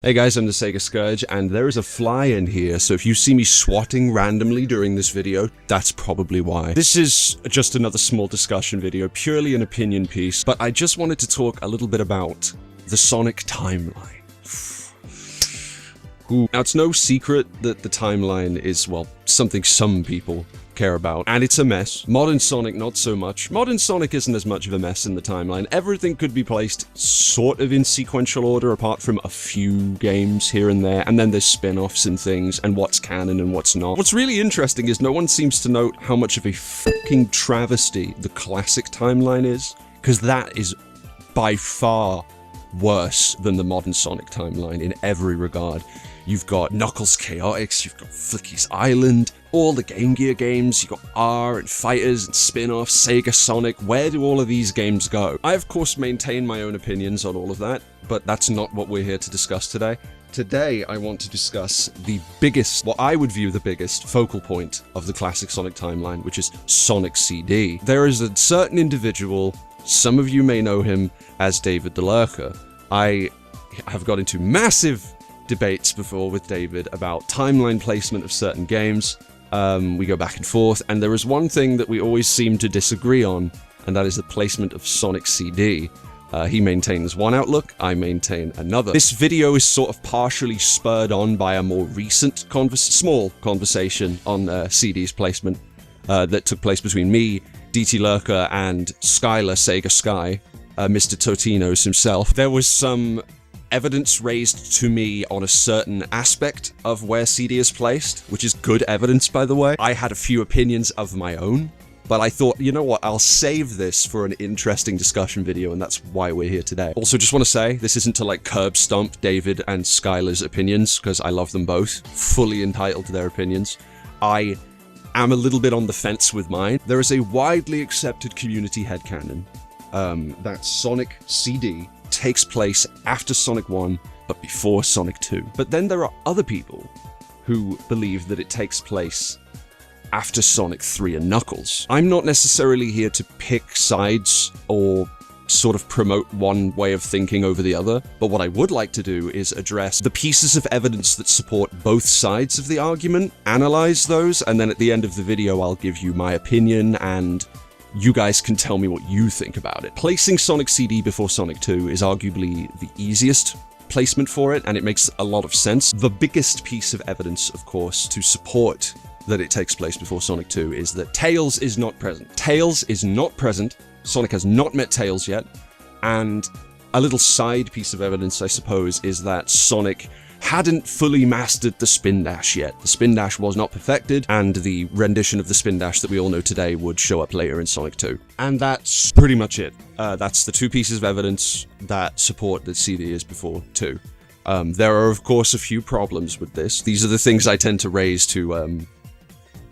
Hey guys, I'm the Sega Scourge, and there is a fly in here, so if you see me swatting randomly during this video, that's probably why. This is just another small discussion video, purely an opinion piece, but I just wanted to talk a little bit about the Sonic timeline. Now, it's no secret that the timeline is, well, something some people care about, and it's a mess. Modern Sonic, not so much. Modern Sonic isn't as much of a mess in the timeline. Everything could be placed sort of in sequential order, apart from a few games here and there, and then there's spin-offs and things, and what's canon and what's not. What's really interesting is no one seems to note how much of a fucking travesty the classic timeline is, because that is by far worse than the modern Sonic timeline in every regard. You've got Knuckles Chaotix, you've got Flicky's Island, all the Game Gear games, you've got R and Fighters and spin-offs, Sega Sonic. Where do all of these games go? I, of course, maintain my own opinions on all of that, but that's not what we're here to discuss today. Today, I want to discuss the biggest, what I would view the biggest focal point of the classic Sonic timeline, which is Sonic CD. There is a certain individual, some of you may know him as David the Lurker. I have got into massive debates before with David about timeline placement of certain games. We go back and forth, and there is one thing that we always seem to disagree on, and that is the placement of Sonic CD. He maintains one outlook, I maintain another. This video is sort of partially spurred on by a more recent small conversation on CD's placement that took place between me, DT Lurker, and Skylar Sega Sky, Mr. Totino's himself. There was some evidence raised to me on a certain aspect of where CD is placed, which is good evidence, by the way. I had a few opinions of my own, but I thought, you know what, I'll save this for an interesting discussion video, and that's why we're here today. Also, just want to say, this isn't to like curb stomp David and Skylar's opinions, because I love them both, fully entitled to their opinions. I am a little bit on the fence with mine. There is a widely accepted community headcanon that Sonic CD takes place after Sonic 1, but before Sonic 2. But then there are other people who believe that it takes place after Sonic 3 and Knuckles. I'm not necessarily here to pick sides or sort of promote one way of thinking over the other, but what I would like to do is address the pieces of evidence that support both sides of the argument, analyze those, and then at the end of the video I'll give you my opinion, and you guys can tell me what you think about it. Placing Sonic CD before Sonic 2 is arguably the easiest placement for it, and it makes a lot of sense. The biggest piece of evidence, of course, to support that it takes place before Sonic 2 is that Tails is not present. Tails is not present, Sonic has not met Tails yet, and a little side piece of evidence, I suppose, is that Sonic hadn't fully mastered the spin dash yet. The spin dash was not perfected, and the rendition of the spin dash that we all know today would show up later in Sonic 2. And that's pretty much it. That's the two pieces of evidence that support that CD is before 2. There are, of course, a few problems with this. These are the things I tend to raise to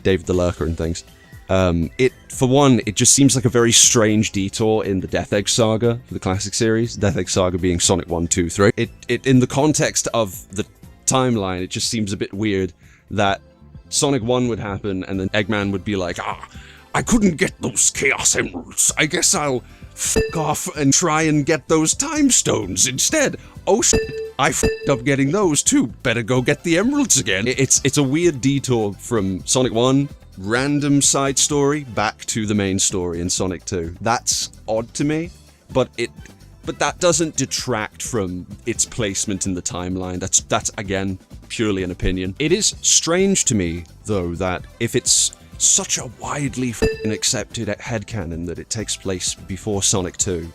David the Lurker and things. For one, it just seems like a very strange detour in the Death Egg saga for the classic series. Death Egg saga being Sonic 1, 2, 3. In the context of the timeline, it just seems a bit weird that Sonic 1 would happen and then Eggman would be like, I couldn't get those Chaos Emeralds. I guess I'll fuck off and try and get those Time Stones instead. Oh shit, I fucked up getting those too. Better go get the Emeralds again. It's a weird detour from Sonic 1, random side story, back to the main story in Sonic 2. That's odd to me, but that doesn't detract from its placement in the timeline. That's again, purely an opinion. It is strange to me, though, that if it's such a widely accepted headcanon that it takes place before Sonic 2,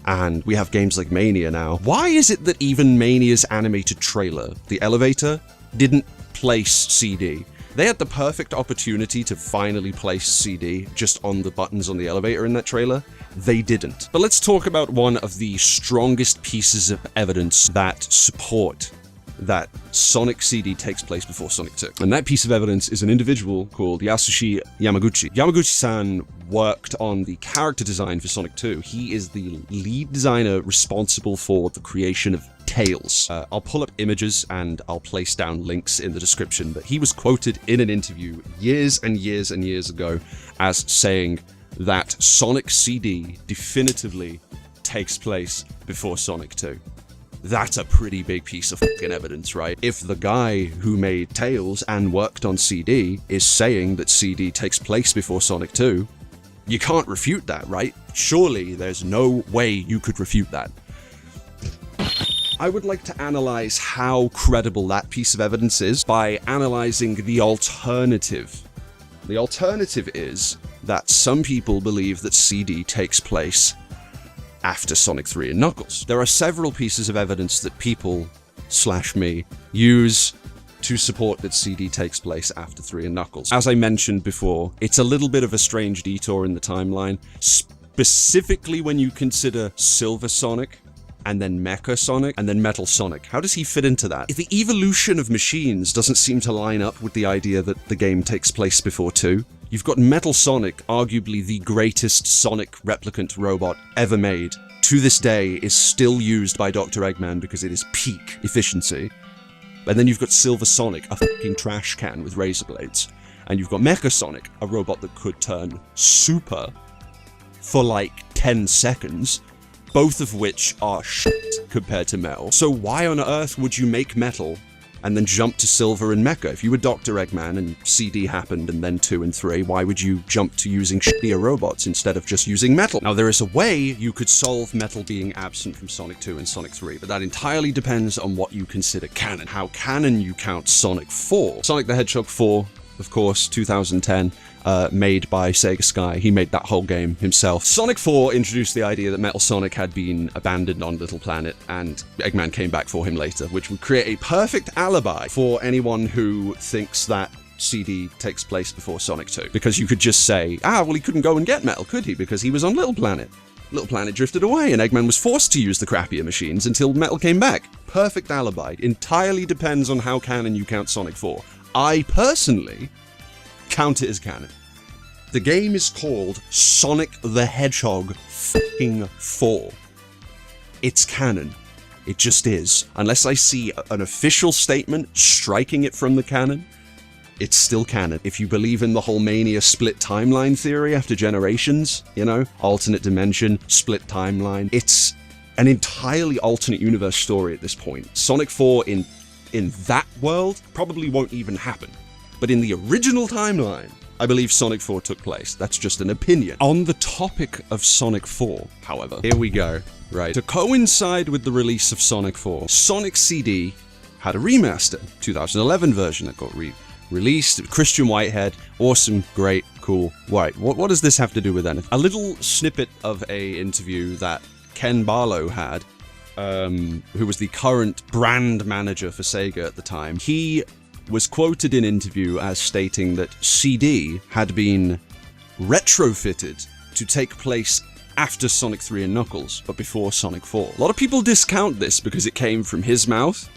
and we have games like Mania now, why is it that even Mania's animated trailer, the elevator, didn't place CD? They had the perfect opportunity to finally place CD just on the buttons on the elevator in that trailer. They didn't. But let's talk about one of the strongest pieces of evidence that support that Sonic CD takes place before Sonic 2. And that piece of evidence is an individual called Yasushi Yamaguchi. Yamaguchi-san worked on the character design for Sonic 2. He is the lead designer responsible for the creation of Tails. I'll pull up images and I'll place down links in the description, but he was quoted in an interview years and years and years ago as saying that Sonic CD definitively takes place before Sonic 2. That's a pretty big piece of fucking evidence, right? If the guy who made Tails and worked on CD is saying that CD takes place before Sonic 2, you can't refute that, right? Surely there's no way you could refute that. I would like to analyze how credible that piece of evidence is by analyzing the alternative. The alternative is that some people believe that CD takes place after Sonic 3 and Knuckles. There are several pieces of evidence that people, / me, use to support that CD takes place after 3 and Knuckles. As I mentioned before, it's a little bit of a strange detour in the timeline, specifically when you consider Silver Sonic, and then Mecha Sonic, and then Metal Sonic. How does he fit into that? The evolution of machines doesn't seem to line up with the idea that the game takes place before 2. You've got Metal Sonic, arguably the greatest Sonic replicant robot ever made. To this day, is still used by Dr. Eggman because it is peak efficiency. And then you've got Silver Sonic, a fucking trash can with razor blades. And you've got Mecha Sonic, a robot that could turn super for like 10 seconds, both of which are shit compared to Metal. So why on earth would you make Metal and then jump to Silver and Mecha? If you were Dr. Eggman and CD happened and then 2 and 3, why would you jump to using shittier robots instead of just using Metal? Now, there is a way you could solve Metal being absent from Sonic 2 and Sonic 3, but that entirely depends on what you consider canon. How canon you count Sonic 4. Sonic the Hedgehog 4, of course, 2010, made by Sega Sky. He made that whole game himself. Sonic 4 introduced the idea that Metal Sonic had been abandoned on Little Planet, and Eggman came back for him later, which would create a perfect alibi for anyone who thinks that CD takes place before Sonic 2. Because you could just say, well, he couldn't go and get Metal, could he? Because he was on Little Planet. Little Planet drifted away, and Eggman was forced to use the crappier machines until Metal came back. Perfect alibi. Entirely depends on how canon you count Sonic 4. I personally count it as canon. The game is called Sonic the Hedgehog fucking 4. It's canon. It just is. Unless I see an official statement striking it from the canon, it's still canon. If you believe in the whole Mania split timeline theory after generations, you know, alternate dimension, split timeline, it's an entirely alternate universe story at this point. Sonic 4 in that world probably won't even happen. But in the original timeline, I believe Sonic 4 took place. That's just an opinion. On the topic of Sonic 4, however, here we go, right? To coincide with the release of Sonic 4, Sonic CD had a remaster, 2011 version that got released. Christian Whitehead, awesome, great, cool. Right, what does this have to do with anything? A little snippet of a interview that Ken Barlow had, who was the current brand manager for Sega at the time. He was quoted in interview as stating that CD had been retrofitted to take place after Sonic 3 and Knuckles, but before Sonic 4. A lot of people discount this because it came from his mouth,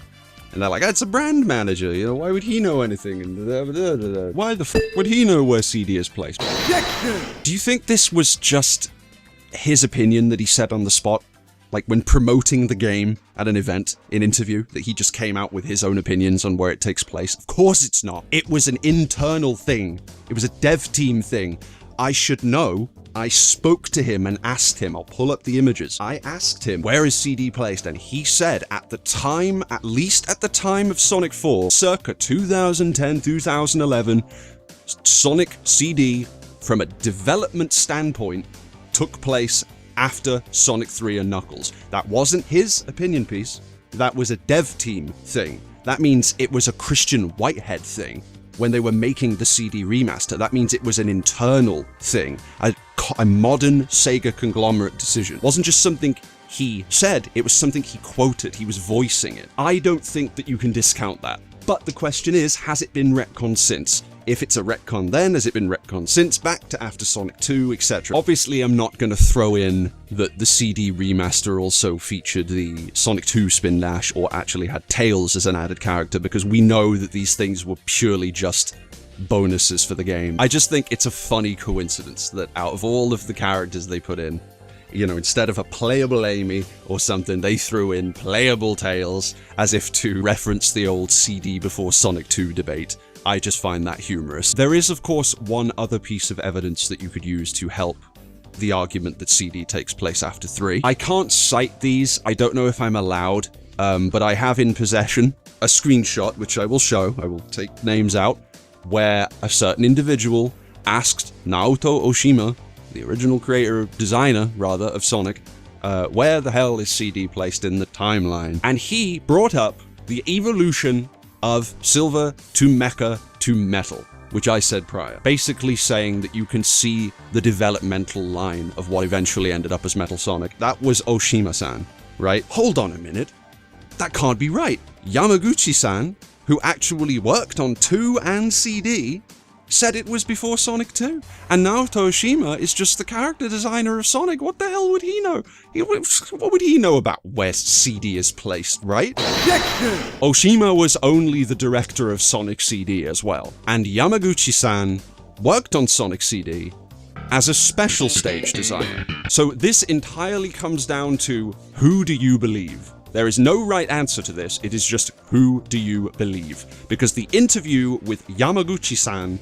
and they're like, it's a brand manager, you know, why would he know anything? And why the f would he know where CD is placed? Do you think this was just his opinion that he said on the spot? Like when promoting the game at an event, in interview, that he just came out with his own opinions on where it takes place? Of course it's not. It was an internal thing. It was a dev team thing. I should know. I spoke to him and asked him, I'll pull up the images. I asked him, where is CD placed? And he said at the time, at least at the time of Sonic 4, circa 2010, 2011, Sonic CD, from a development standpoint, took place after Sonic 3 and Knuckles. That wasn't his opinion piece. That was a dev team thing. That means it was a Christian Whitehead thing. When they were making the CD remaster, that means it was an internal thing. A modern Sega conglomerate decision. It wasn't just something he said, it was something he quoted. He was voicing it. I don't think that you can discount that. But the question is, has it been retconned since? If it's a retcon then, has it been retconned since, back to after Sonic 2, etc.? Obviously, I'm not going to throw in that the CD remaster also featured the Sonic 2 spin dash, or actually had Tails as an added character, because we know that these things were purely just bonuses for the game. I just think it's a funny coincidence that out of all of the characters they put in, you know, instead of a playable Amy or something, they threw in playable Tails, as if to reference the old CD before Sonic 2 debate. I just find that humorous. There is, of course, one other piece of evidence that you could use to help the argument that CD takes place after 3. I can't cite these. I don't know if I'm allowed but I have in possession a screenshot, which I will show. I will take names out, where a certain individual asked Naoto Oshima, the original designer of Sonic, where the hell is CD placed in the timeline? And he brought up the evolution of Silver to Mecha to Metal, which I said prior. Basically saying that you can see the developmental line of what eventually ended up as Metal Sonic. That was Oshima-san, right? Hold on a minute. That can't be right. Yamaguchi-san, who actually worked on 2 and CD, said it was before Sonic 2. And Naoto Oshima is just the character designer of Sonic. What the hell would he know? What would he know about where CD is placed, right? Oshima was only the director of Sonic CD as well. And Yamaguchi-san worked on Sonic CD as a special stage designer. So this entirely comes down to, who do you believe? There is no right answer to this, it is just, who do you believe? Because the interview with Yamaguchi-san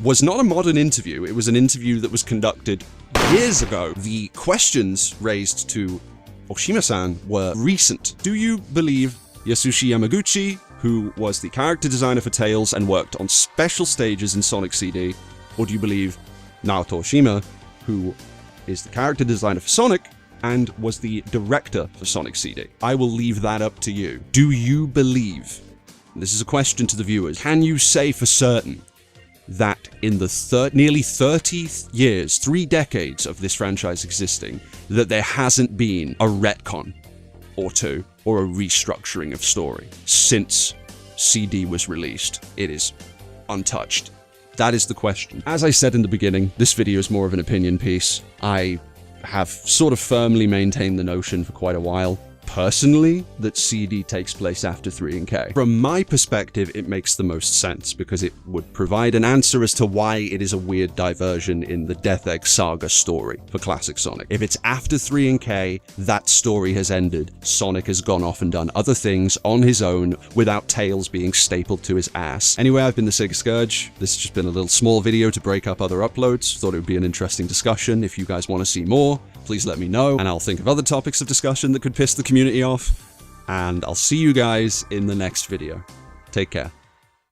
was not a modern interview, it was an interview that was conducted years ago. The questions raised to Oshima-san were recent. Do you believe Yasushi Yamaguchi, who was the character designer for Tails and worked on special stages in Sonic CD, or do you believe Naoto Oshima, who is the character designer for Sonic and was the director for Sonic CD? I will leave that up to you. Do you believe, this is a question to the viewers, can you say for certain that in the nearly 30 years, 3 decades of this franchise existing, that there hasn't been a retcon or 2 or a restructuring of story since CD was released? It is untouched. That is the question. As I said in the beginning, this video is more of an opinion piece. I have sort of firmly maintained the notion for quite a while, personally, that CD takes place after 3 and K. From my perspective, it makes the most sense, because it would provide an answer as to why it is a weird diversion in the Death Egg Saga story for classic Sonic. If it's after 3 and K, that story has ended. Sonic has gone off and done other things on his own without Tails being stapled to his ass. Anyway, I've been the Sega Scourge. This has just been a little small video to break up other uploads. Thought it would be an interesting discussion. If you guys want to see more, please let me know, and I'll think of other topics of discussion that could piss the community off, and I'll see you guys in the next video. Take care.